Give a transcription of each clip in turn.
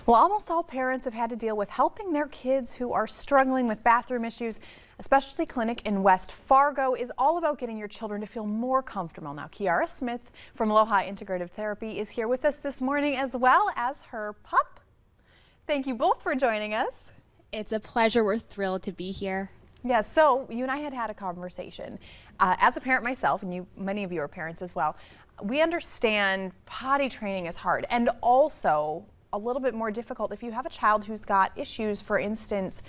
Well, almost all parents have had to deal with helping their kids who are struggling with bathroom issues. A specialty clinic in West Fargo is all about getting your children to feel more comfortable. Now, Kiara Smith from Aloha Integrative Therapy is here with us this morning, as well as her pup. Thank you both for joining us. It's a pleasure. We're thrilled to be here. Yeah, so you and I had a conversation. As a parent myself, and many of you are parents as well, we understand potty training is hard and also a little bit more difficult if you have a child who's got issues. For instance,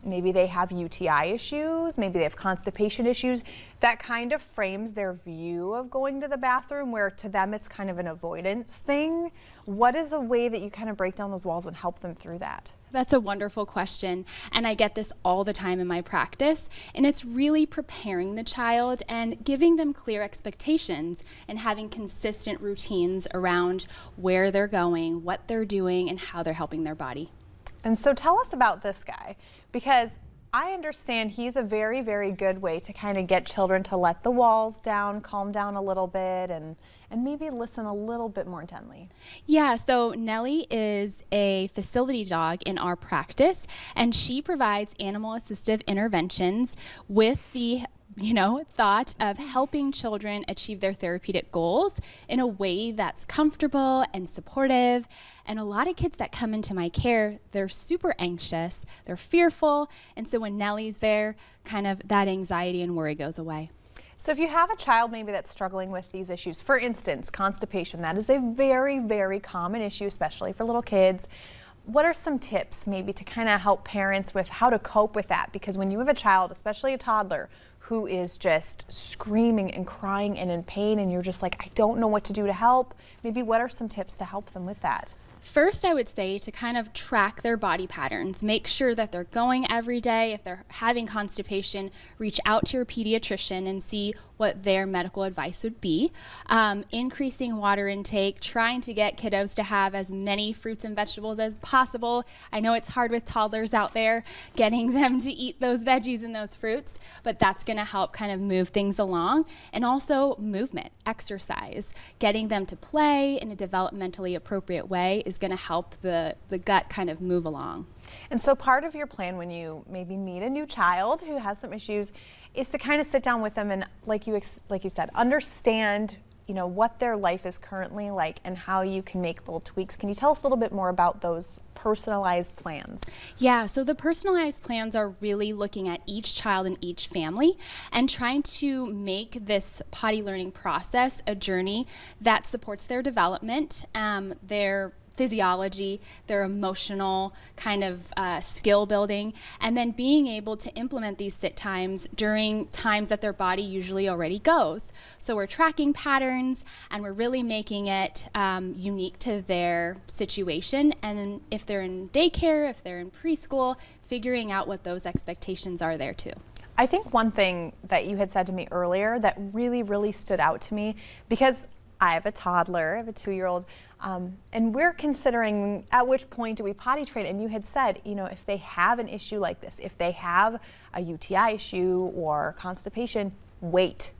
maybe they have UTI issues, maybe they have constipation issues. That kind of frames their view of going to the bathroom, where to them it's kind of an avoidance thing. What is a way that you kind of break down those walls and help them through that? That's a wonderful question, and I get this all the time in my practice, and it's really preparing the child and giving them clear expectations and having consistent routines around where they're going, what they're doing, and how they're helping their body. And so tell us about this guy, because I understand he's a very, very good way to kind of get children to let the walls down, calm down a little bit, and maybe listen a little bit more intently. Yeah, so Nellie is a facility dog in our practice, and she provides animal assistive interventions with the thought of helping children achieve their therapeutic goals in a way that's comfortable and supportive. And a lot of kids that come into my care, they're super anxious, they're fearful, and so when Nellie's there, kind of that anxiety and worry goes away. So if you have a child maybe that's struggling with these issues, for instance, constipation, that is a very, very common issue, especially for little kids. What are some tips maybe to kind of help parents with how to cope with that? Because when you have a child, especially a toddler, who is just screaming and crying and in pain, and you're just like, I don't know what to do to help, maybe what are some tips to help them with that? First, I would say to kind of track their body patterns. Make sure that they're going every day. If they're having constipation, reach out to your pediatrician and see what their medical advice would be. Increasing water intake, trying to get kiddos to have as many fruits and vegetables as possible. I know it's hard with toddlers out there, getting them to eat those veggies and those fruits, but that's going to help kind of move things along. And also movement, exercise, getting them to play in a developmentally appropriate way is going to help the gut kind of move along. And so part of your plan when you maybe meet a new child who has some issues is to kind of sit down with them and, like you said, understand what their life is currently like and how you can make little tweaks. Can you tell us a little bit more about those personalized plans? Yeah, so the personalized plans are really looking at each child and each family and trying to make this potty learning process a journey that supports their development, their physiology, their emotional kind of skill building, and then being able to implement these sit times during times that their body usually already goes. So we're tracking patterns and we're really making it unique to their situation. And then if they're in daycare, if they're in preschool, figuring out what those expectations are there too. I think one thing that you had said to me earlier that really, really stood out to me, because I have a toddler, I have a 2-year-old, and we're considering at which point do we potty train, and you had said, if they have an issue like this, if they have a UTI issue or constipation, wait.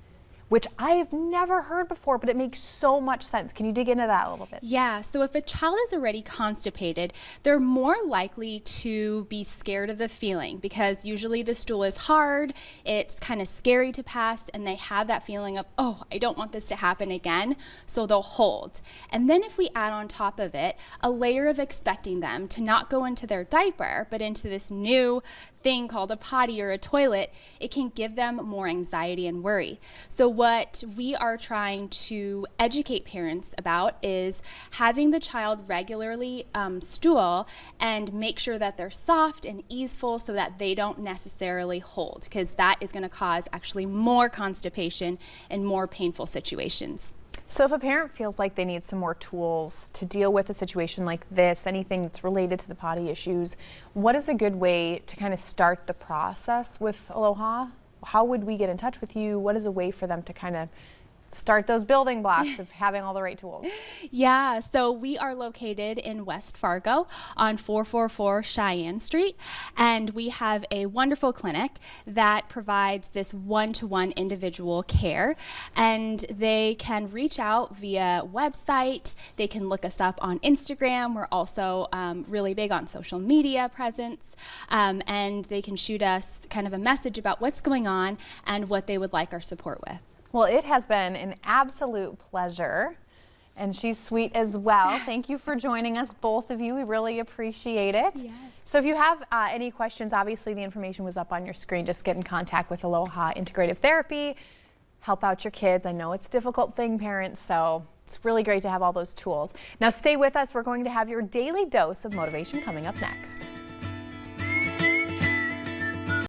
Which I've never heard before, but it makes so much sense. Can you dig into that a little bit? Yeah, so if a child is already constipated, they're more likely to be scared of the feeling because usually the stool is hard, it's kind of scary to pass, and they have that feeling of, oh, I don't want this to happen again, so they'll hold. And then if we add on top of it a layer of expecting them to not go into their diaper, but into this new thing called a potty or a toilet, it can give them more anxiety and worry. So what we are trying to educate parents about is having the child regularly stool and make sure that they're soft and easeful so that they don't necessarily hold, because that is going to cause actually more constipation and more painful situations. So if a parent feels like they need some more tools to deal with a situation like this, anything that's related to the potty issues, what is a good way to kind of start the process with Aloha? How would we get in touch with you? What is a way for them to kind of start those building blocks of having all the right tools. Yeah, so we are located in West Fargo on 444 Cheyenne Street, and we have a wonderful clinic that provides this one-to-one individual care, and they can reach out via website. They can look us up on Instagram. We're also really big on social media presence, and they can shoot us kind of a message about what's going on and what they would like our support with. Well, it has been an absolute pleasure, and she's sweet as well. Thank you for joining us, both of you. We really appreciate it. Yes. So if you have any questions, obviously the information was up on your screen. Just get in contact with Aloha Integrative Therapy. Help out your kids. I know it's a difficult thing, parents, so it's really great to have all those tools. Now stay with us. We're going to have your daily dose of motivation coming up next.